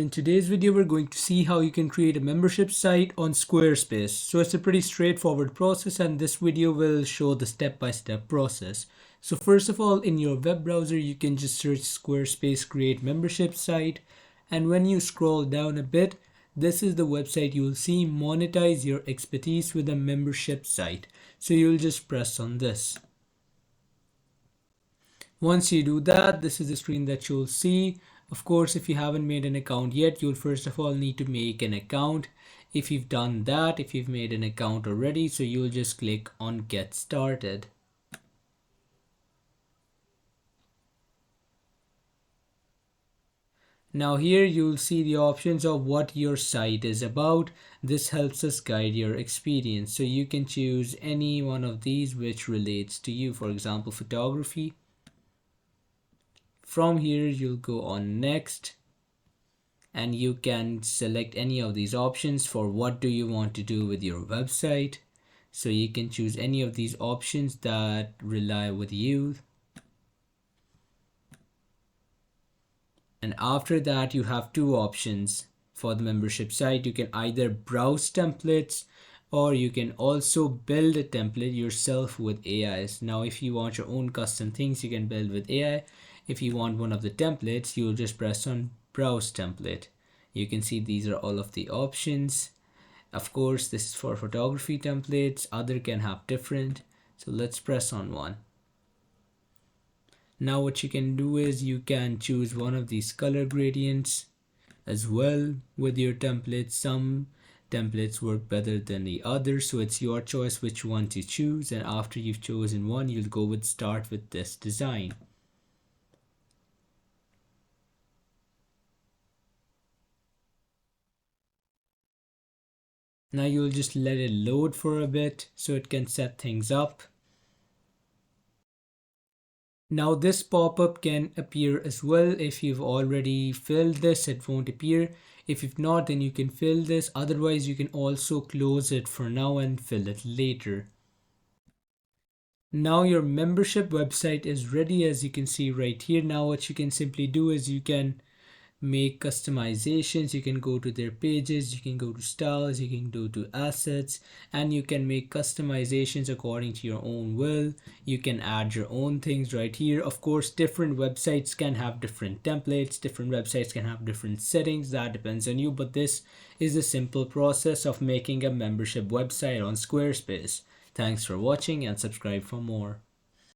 In today's video, we're going to see how you can create a membership site on Squarespace. So it's a pretty straightforward process, and this video will show the step-by-step process. So first of all, in your web browser, you can just search Squarespace create membership site. And when you scroll down a bit, this is the website you will see, monetize your expertise with a membership site. So you'll just press on this. Once you do that, this is the screen that you'll see. Of course, if you haven't made an account yet, you'll first of all need to make an account. If you've done that, if you've made an account already, so you'll just click on Get Started. Now here you'll see the options of what your site is about. This helps us guide your experience. So you can choose any one of these which relates to you. For example, photography. From here, you'll go on next and you can select any of these options for what do you want to do with your website. So you can choose any of these options that rely with you. And after that, you have two options for the membership site. You can either browse templates or you can also build a template yourself with AIs. Now, if you want your own custom things, you can build with AI. If you want one of the templates, you'll just press on browse template. You can see these are all of the options. Of course, this is for photography templates. Other can have different. So let's press on one. Now what you can do is you can choose one of these color gradients as well with your templates. Some templates work better than the others, so it's your choice which one to choose. And after you've chosen one, you'll go with start with this design. Now you'll just let it load for a bit so it can set things up. Now this pop-up can appear as well. If you've already filled this, it won't appear. If you've not, then you can fill this. Otherwise, you can also close it for now and fill it later. Now your membership website is ready, as you can see right here. Now what you can simply do is you can make customizations. You can go to their pages, you can go to styles, you can go to assets, and you can make customizations according to your own will. You can add your own things right here. Of course, different websites can have different templates, different websites can have different settings. That depends on you, but this is a simple process of making a membership website on Squarespace. Thanks for watching and subscribe for more.